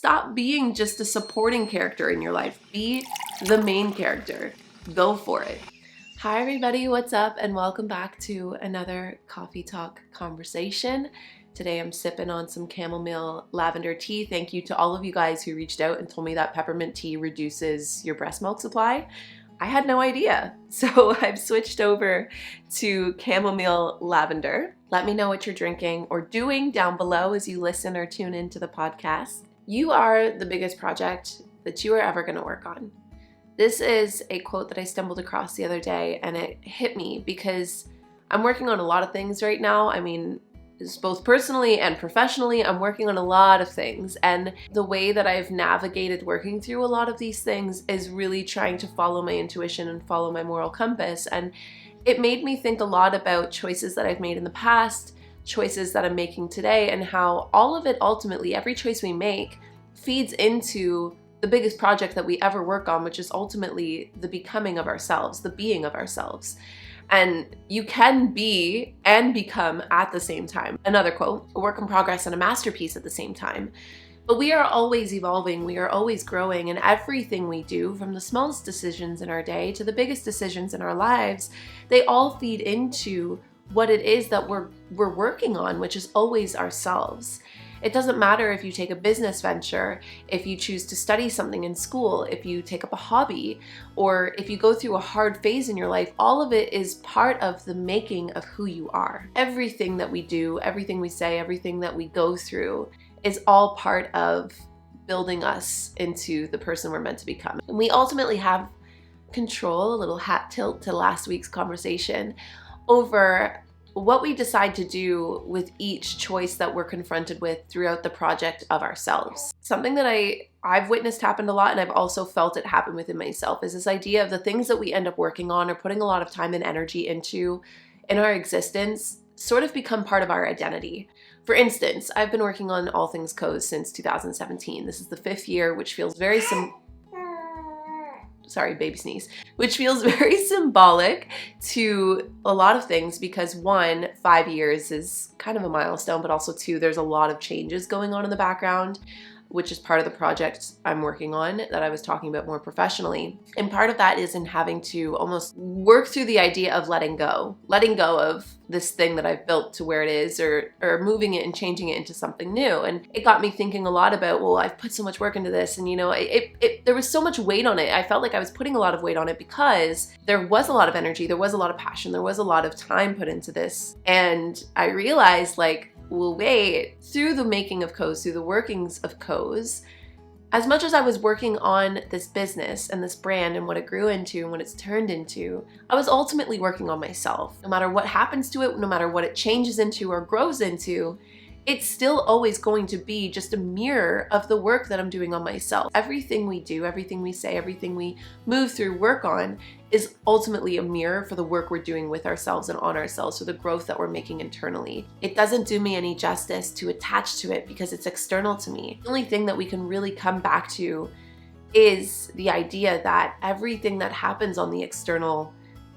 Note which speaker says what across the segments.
Speaker 1: Stop being just a supporting character in your life. Be the main character. Go for it. Hi everybody, what's up? And welcome back to another coffee talk conversation. Today I'm sipping on some chamomile lavender tea. Thank you to all of you guys who reached out and told me that peppermint tea reduces your breast milk supply. I had no idea. So I've switched over to chamomile lavender. Let me know what you're drinking or doing down below as you listen or tune into the podcast. You are the biggest project that you are ever going to work on. This is a quote that I stumbled across the other day, and it hit me because I'm working on a lot of things right now. I mean, both personally and professionally, I'm working on a lot of things. And the way that I've navigated working through a lot of these things is really trying to follow my intuition and follow my moral compass. And it made me think a lot about choices that I've made in the past, choices that I'm making today, and how all of it ultimately, every choice we make, feeds into the biggest project that we ever work on, which is ultimately the becoming of ourselves, the being of ourselves. And you can be and become at the same time. Another quote, a work in progress and a masterpiece at the same time. But we are always evolving, we are always growing, and everything we do, from the smallest decisions in our day to the biggest decisions in our lives, they all feed into what it is that we're working on, which is always ourselves. It doesn't matter if you take a business venture, if you choose to study something in school, if you take up a hobby, or if you go through a hard phase in your life, all of it is part of the making of who you are. Everything that we do, everything we say, everything that we go through is all part of building us into the person we're meant to become. And we ultimately have control, a little hat tilt to last week's conversation, over what we decide to do with each choice that we're confronted with throughout the project of ourselves. Something that I've witnessed happen a lot, and I've also felt it happen within myself, is this idea of the things that we end up working on or putting a lot of time and energy into in our existence sort of become part of our identity. For instance, I've been working on all things Kozey since 2017. This is the 5th year, which feels very which feels very symbolic to a lot of things because 1, 5 years is kind of a milestone, but also 2, there's a lot of changes going on in the background, which is part of the project I'm working on that I was talking about more professionally. And part of that is in having to almost work through the idea of letting go of this thing that I've built to where it is, or moving it and changing it into something new. And it got me thinking a lot about, well, I've put so much work into this, and there was so much weight on it. I felt like I was putting a lot of weight on it because there was a lot of energy, there was a lot of passion, there was a lot of time put into this. And I realized, well, wait, through the making of Kozey, through the workings of Kozey, as much as I was working on this business and this brand and what it grew into and what it's turned into, I was ultimately working on myself. No matter what happens to it, no matter what it changes into or grows into, it's still always going to be just a mirror of the work that I'm doing on myself. Everything we do, everything we say, everything we move through, work on, is ultimately a mirror for the work we're doing with ourselves and on ourselves, for the growth that we're making internally. It doesn't do me any justice to attach to it because it's external to me. The only thing that we can really come back to is the idea that everything that happens on the external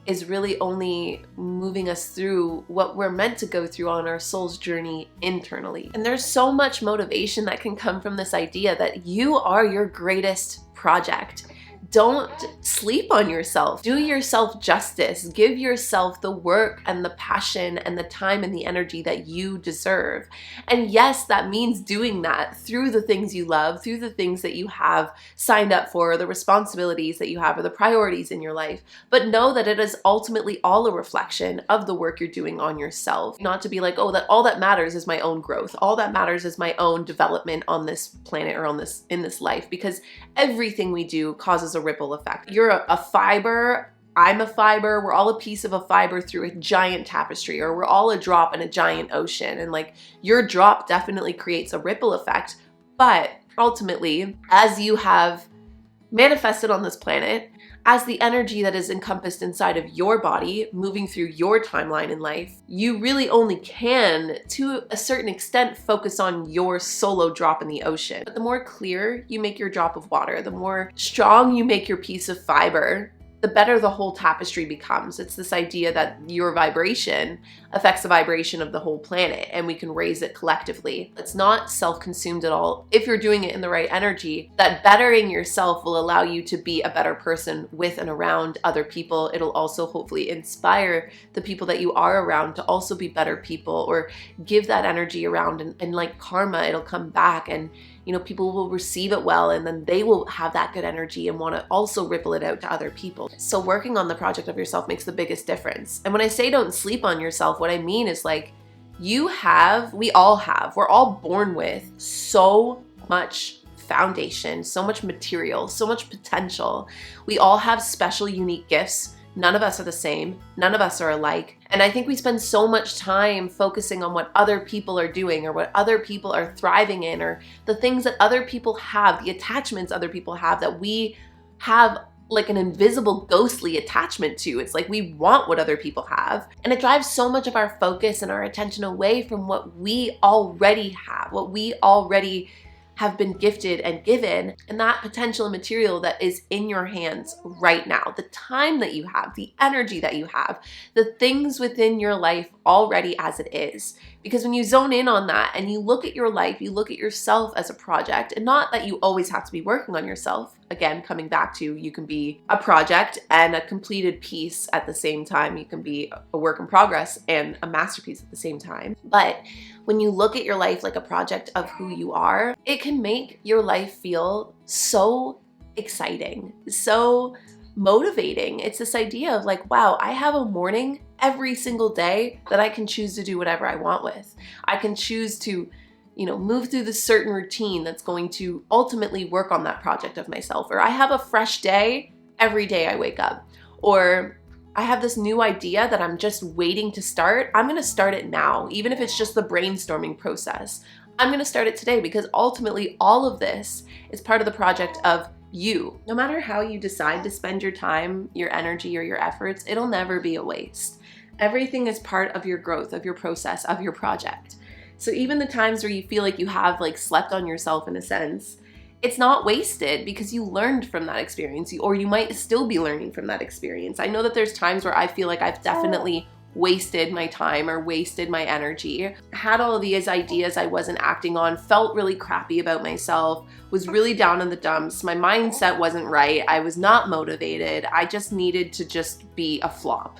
Speaker 1: is really only moving us through what we're meant to go through on our soul's journey internally. And there's so much motivation that can come from this idea that you are your greatest project. Don't sleep on yourself. Do yourself justice. Give yourself the work and the passion and the time and the energy that you deserve. And yes, that means doing that through the things you love, through the things that you have signed up for, the responsibilities that you have, or the priorities in your life. But know that it is ultimately all a reflection of the work you're doing on yourself. Not to be like, oh, that all that matters is my own growth. All that matters is my own development on this planet or in this life, because everything we do causes a ripple effect. You're a fiber, I'm a fiber, we're all a piece of a fiber through a giant tapestry, or we're all a drop in a giant ocean. And your drop definitely creates a ripple effect. But ultimately, as you have manifested on this planet, as the energy that is encompassed inside of your body, moving through your timeline in life, you really only can, to a certain extent, focus on your solo drop in the ocean. But the more clear you make your drop of water, the more strong you make your piece of fiber, the better the whole tapestry becomes. It's this idea that your vibration affects the vibration of the whole planet, and we can raise it collectively. It's not self-consumed at all. If you're doing it in the right energy, that bettering yourself will allow you to be a better person with and around other people. It'll also hopefully inspire the people that you are around to also be better people, or give that energy around, and like karma, it'll come back, and people will receive it well, and then they will have that good energy and want to also ripple it out to other people. So working on the project of yourself makes the biggest difference. And when I say don't sleep on yourself, what I mean is like, we all have, we're all born with so much foundation, so much material, so much potential. We all have special, unique gifts. None of us are the same. None of us are alike. And I think we spend so much time focusing on what other people are doing, or what other people are thriving in, or the things that other people have, the attachments other people have, that we have like an invisible, ghostly attachment to. It's like we want what other people have. And it drives so much of our focus and our attention away from what we already have, what we already have been gifted and given, and that potential and material that is in your hands right now, the time that you have, the energy that you have, the things within your life already as it is. Because when you zone in on that and you look at your life, you look at yourself as a project, and not that you always have to be working on yourself. Again, coming back to, you can be a project and a completed piece at the same time. You can be a work in progress and a masterpiece at the same time. But when you look at your life like a project of who you are, it can make your life feel so exciting, so motivating. It's this idea of like, wow, I have a morning every single day that I can choose to do whatever I want with. I can choose to, move through this certain routine that's going to ultimately work on that project of myself. Or I have a fresh day every day I wake up. Or I have this new idea that I'm just waiting to start. I'm going to start it now, even if it's just the brainstorming process. I'm going to start it today, because ultimately all of this is part of the project of you. No matter how you decide to spend your time, your energy, or your efforts, it'll never be a waste. Everything is part of your growth, of your process, of your project. So even the times where you feel like you have slept on yourself in a sense, it's not wasted, because you learned from that experience, or you might still be learning from that experience. I know that there's times where I feel like I've definitely wasted my time or wasted my energy, had all of these ideas I wasn't acting on, felt really crappy about myself, was really down in the dumps, my mindset wasn't right, I was not motivated, I just needed to just be a flop,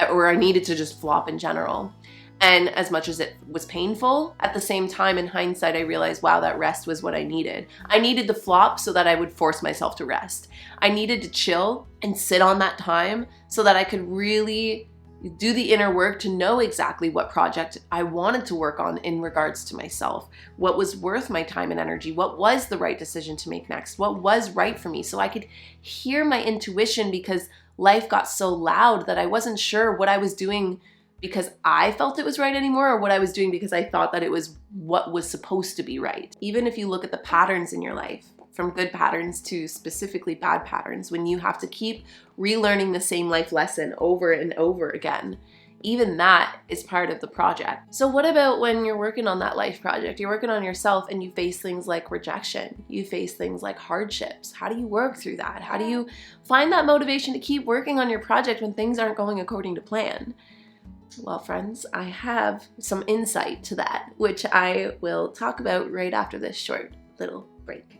Speaker 1: or I needed to just flop in general. And as much as it was painful, at the same time, in hindsight, I realized, wow, that rest was what I needed. I needed the flop so that I would force myself to rest. I needed to chill and sit on that time so that I could really do the inner work to know exactly what project I wanted to work on in regards to myself, what was worth my time and energy, what was the right decision to make next, what was right for me, so I could hear my intuition, because life got so loud that I wasn't sure what I was doing because I felt it was right anymore, or what I was doing because I thought that it was what was supposed to be right. Even if you look at the patterns in your life, from good patterns to specifically bad patterns, when you have to keep relearning the same life lesson over and over again, even that is part of the project. So what about when you're working on that life project? You're working on yourself and you face things like rejection. You face things like hardships. How do you work through that? How do you find that motivation to keep working on your project when things aren't going according to plan? Well, friends, I have some insight to that, which I will talk about right after this short little break.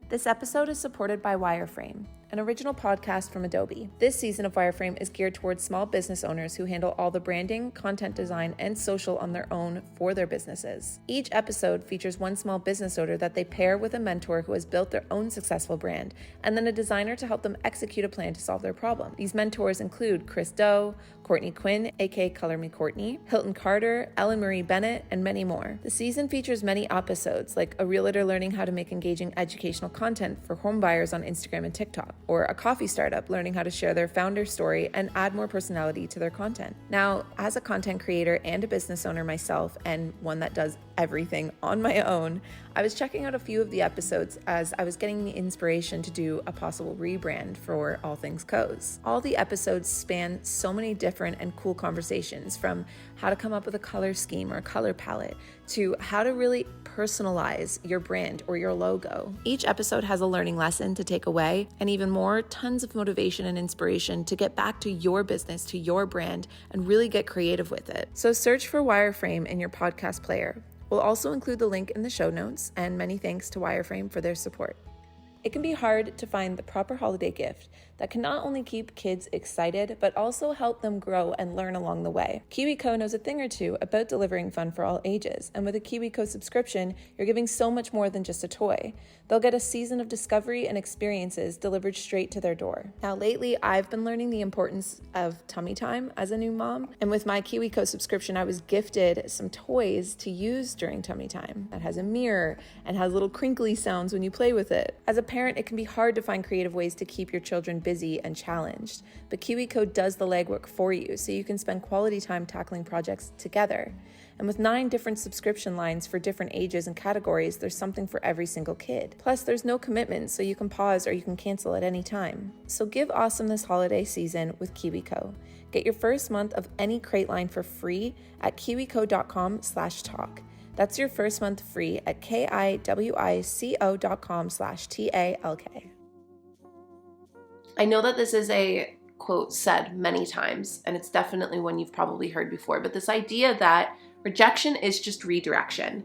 Speaker 2: This episode is supported by Wireframe, an original podcast from Adobe. This season of Wireframe is geared towards small business owners who handle all the branding, content design, and social on their own for their businesses. Each episode features one small business owner that they pair with a mentor who has built their own successful brand, and then a designer to help them execute a plan to solve their problem. These mentors include Chris Do, Courtney Quinn, aka Color Me Courtney, Hilton Carter, Ellen Marie Bennett, and many more. The season features many episodes, like a realtor learning how to make engaging educational content for home buyers on Instagram and TikTok, or a coffee startup learning how to share their founder story and add more personality to their content. Now, as a content creator and a business owner myself, and one that does everything on my own, I was checking out a few of the episodes as I was getting the inspiration to do a possible rebrand for All Things Kozey. All the episodes span so many different and cool conversations, from how to come up with a color scheme or a color palette to how to really personalize your brand or your logo. Each episode has a learning lesson to take away, and even more, tons of motivation and inspiration to get back to your business, to your brand, and really get creative with it. So search for Wireframe in your podcast player. We'll also include the link in the show notes, and many thanks to Wireframe for their support. It can be hard to find the proper holiday gift that can not only keep kids excited, but also help them grow and learn along the way. KiwiCo knows a thing or two about delivering fun for all ages, and with a KiwiCo subscription, you're giving so much more than just a toy. They'll get a season of discovery and experiences delivered straight to their door. Now, lately, I've been learning the importance of tummy time as a new mom, and with my KiwiCo subscription, I was gifted some toys to use during tummy time that has a mirror and has little crinkly sounds when you play with it. As a parent, it can be hard to find creative ways to keep your children busy and challenged, but KiwiCo does the legwork for you so you can spend quality time tackling projects together. And with 9 different subscription lines for different ages and categories, there's something for every single kid. Plus, there's no commitment, so you can pause or you can cancel at any time. So give awesome this holiday season with KiwiCo. Get your first month of any crate line for free at kiwico.com/talk. That's your first month free at kiwico.com/talk.
Speaker 1: I know that this is a quote said many times, and it's definitely one you've probably heard before, but this idea that rejection is just redirection.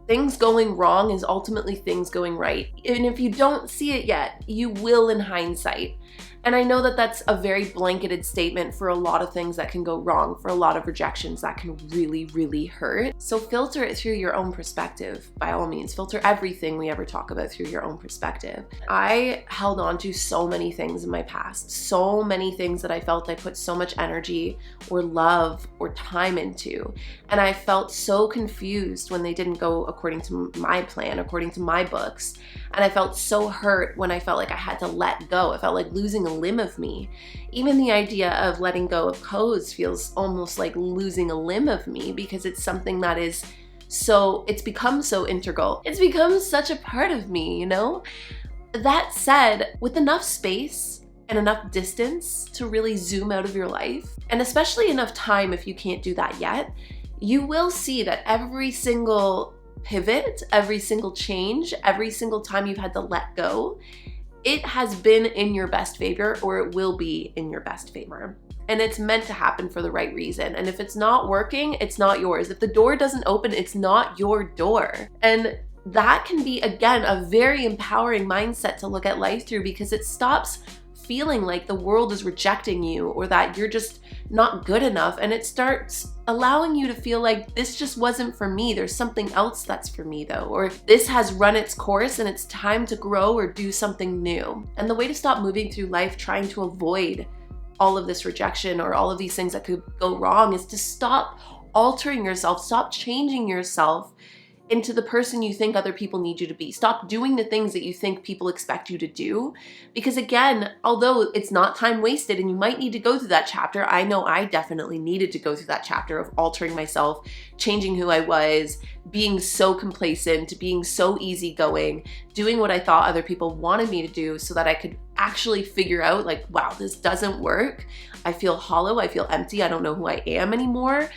Speaker 1: Things going wrong is ultimately things going right. And if you don't see it yet, you will in hindsight. And I know that that's a very blanketed statement for a lot of things that can go wrong, for a lot of rejections that can really, really hurt. So filter it through your own perspective, by all means. Filter everything we ever talk about through your own perspective. I held on to so many things in my past, so many things that I felt I put so much energy or love or time into. And I felt so confused when they didn't go according to my plan, according to my books. And I felt so hurt when I felt like I had to let go. I felt like losing a limb of me. Even the idea of letting go of Kozey feels almost like losing a limb of me, because it's something that is so, it's become so integral. It's become such a part of me, you know? That said, with enough space and enough distance to really zoom out of your life, and especially enough time if you can't do that yet, you will see that every single pivot, every single change, every single time you've had to let go, it has been in your best favor, or it will be in your best favor. And it's meant to happen for the right reason. And if it's not working, it's not yours. If the door doesn't open, it's not your door. And that can be, again, a very empowering mindset to look at life through, because it stops feeling like the world is rejecting you or that you're just not good enough, and it starts allowing you to feel like this just wasn't for me. There's something else that's for me though, or this has run its course and it's time to grow or do something new. And the way to stop moving through life trying to avoid all of this rejection or all of these things that could go wrong is to stop altering yourself, stop changing yourself into the person you think other people need you to be. Stop doing the things that you think people expect you to do. Because again, although it's not time wasted and you might need to go through that chapter, I know I definitely needed to go through that chapter of altering myself, changing who I was, being so complacent, being so easygoing, doing what I thought other people wanted me to do so that I could actually figure out like, wow, this doesn't work. I feel hollow, I feel empty, I don't know who I am anymore.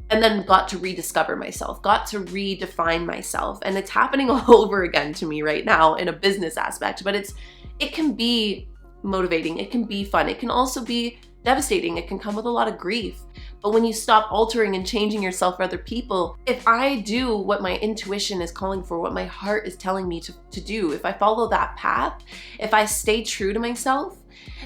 Speaker 1: And then got to rediscover myself, got to redefine myself. And it's happening all over again to me right now in a business aspect, but it can be motivating, it can be fun, it can also be devastating, it can come with a lot of grief. But when you stop altering and changing yourself for other people, if I do what my intuition is calling for, what my heart is telling me to do, if I follow that path, if I stay true to myself,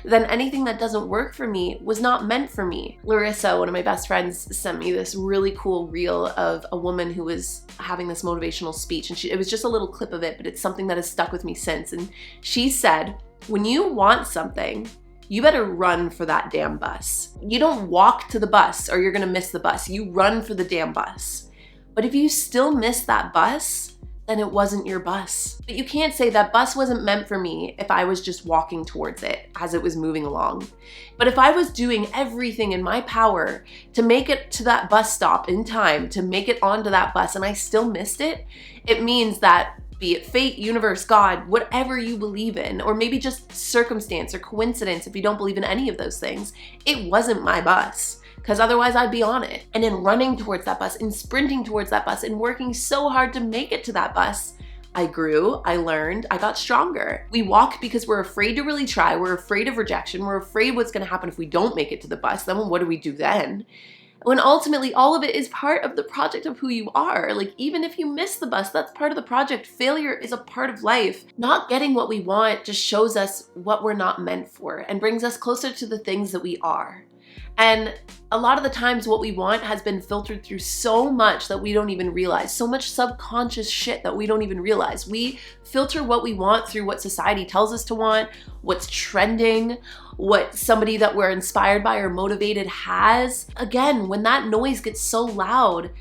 Speaker 1: then anything that doesn't work for me was not meant for me. Larissa, one of my best friends, sent me this really cool reel of a woman who was having this motivational speech, and it was just a little clip of it, but it's something that has stuck with me since. And she said, when you want something, you better run for that damn bus. You don't walk to the bus or you're gonna miss the bus. You run for the damn bus. But if you still miss that bus, then it wasn't your bus. But you can't say that bus wasn't meant for me if I was just walking towards it as it was moving along. But if I was doing everything in my power to make it to that bus stop in time, to make it onto that bus, and I still missed it, it means that, be it fate, universe, God, whatever you believe in, or maybe just circumstance or coincidence if you don't believe in any of those things, it wasn't my bus. Because otherwise I'd be on it. And in running towards that bus, in sprinting towards that bus, and working so hard to make it to that bus, I grew, I learned, I got stronger. We walk because we're afraid to really try. We're afraid of rejection. We're afraid what's gonna happen if we don't make it to the bus. Then what do we do then? When ultimately all of it is part of the project of who you are. Like, even if you miss the bus, that's part of the project. Failure is a part of life. Not getting what we want just shows us what we're not meant for and brings us closer to the things that we are. And a lot of the times what we want has been filtered through so much that we don't even realize, so much subconscious shit that we don't even realize. We filter what we want through what society tells us to want, what's trending, what somebody that we're inspired by or motivated has. Again, when that noise gets so loud,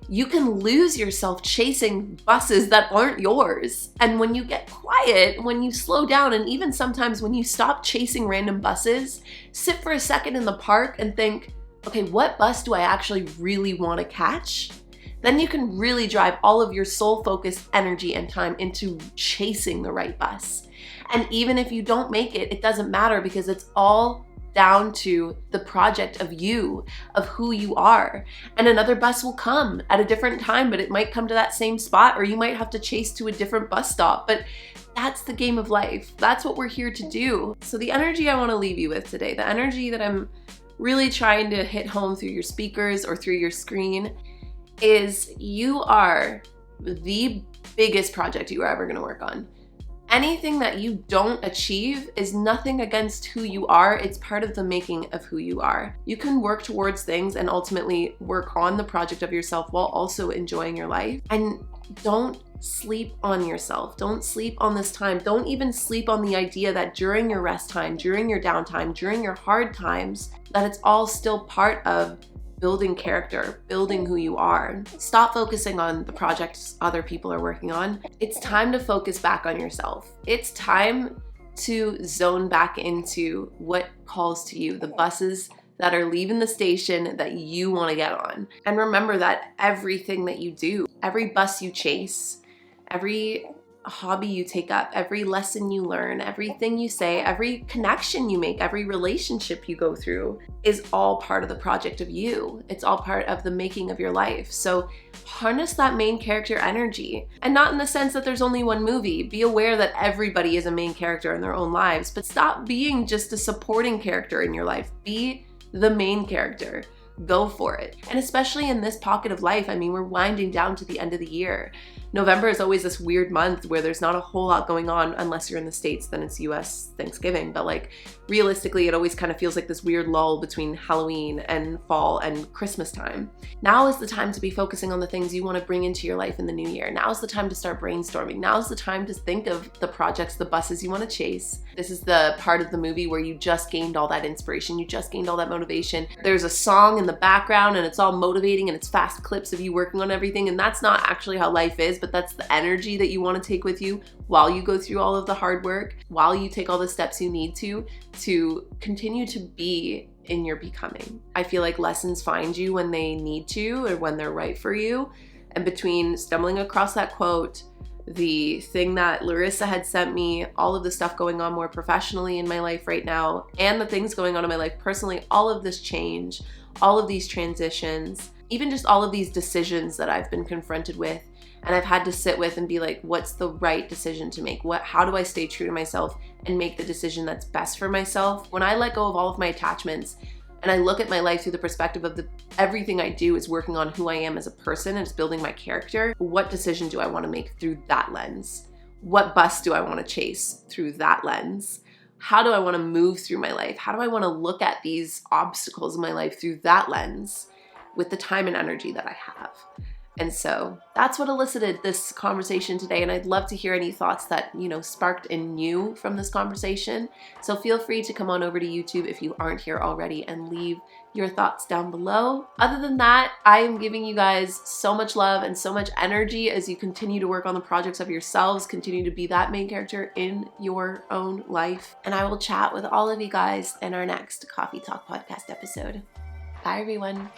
Speaker 1: you can lose yourself chasing buses that aren't yours. And when you get quiet, when you slow down, and even sometimes when you stop chasing random buses, sit for a second in the park and think, okay, what bus do I actually really want to catch? Then you can really drive all of your soul-focused energy and time into chasing the right bus. And even if you don't make it, it doesn't matter, because it's all down to the project of you, of who you are. And another bus will come at a different time, but it might come to that same spot, or you might have to chase to a different bus stop. But that's the game of life. That's what we're here to do. So the energy I want to leave you with today, the energy that I'm really trying to hit home through your speakers or through your screen, is you are the biggest project you are ever going to work on. Anything that you don't achieve is nothing against who you are. It's part of the making of who you are. You can work towards things and ultimately work on the project of yourself while also enjoying your life. And don't sleep on yourself. Don't sleep on this time. Don't even sleep on the idea that during your rest time, during your downtime, during your hard times, that it's all still part of building character, building who you are. Stop focusing on the projects other people are working on. It's time to focus back on yourself. It's time to zone back into what calls to you, the buses that are leaving the station that you want to get on. And remember that everything that you do, every bus you chase, every hobby you take up, every lesson you learn, everything you say, every connection you make, every relationship you go through is all part of the project of you. It's all part of the making of your life. So harness that main character energy, and not in the sense that there's only one movie. Be aware that everybody is a main character in their own lives, but stop being just a supporting character in your life. Be the main character. Go for it. And especially in this pocket of life, I mean, we're winding down to the end of the year. November is always this weird month where there's not a whole lot going on, unless you're in the States, then it's US Thanksgiving. But like, realistically, it always kind of feels like this weird lull between Halloween and fall and Christmas time. Now is the time to be focusing on the things you want to bring into your life in the new year. Now is the time to start brainstorming. Now is the time to think of the projects, the buses you want to chase. This is the part of the movie where you just gained all that inspiration. You just gained all that motivation. There's a song in the background and it's all motivating and it's fast clips of you working on everything. And that's not actually how life is, but that's the energy that you want to take with you while you go through all of the hard work, while you take all the steps you need to continue to be in your becoming. I feel like lessons find you when they need to or when they're right for you. And between stumbling across that quote, the thing that Larissa had sent me, all of the stuff going on more professionally in my life right now, and the things going on in my life personally, all of this change, all of these transitions, even just all of these decisions that I've been confronted with, and I've had to sit with and be like, what's the right decision to make? How do I stay true to myself and make the decision that's best for myself? When I let go of all of my attachments and I look at my life through the perspective of everything I do is working on who I am as a person and it's building my character, what decision do I want to make through that lens? What bus do I want to chase through that lens? How do I want to move through my life? How do I want to look at these obstacles in my life through that lens with the time and energy that I have? And so that's what elicited this conversation today. And I'd love to hear any thoughts that, sparked in you from this conversation. So feel free to come on over to YouTube if you aren't here already and leave your thoughts down below. Other than that, I am giving you guys so much love and so much energy as you continue to work on the projects of yourselves, continue to be that main character in your own life. And I will chat with all of you guys in our next Coffee Talk podcast episode. Bye, everyone.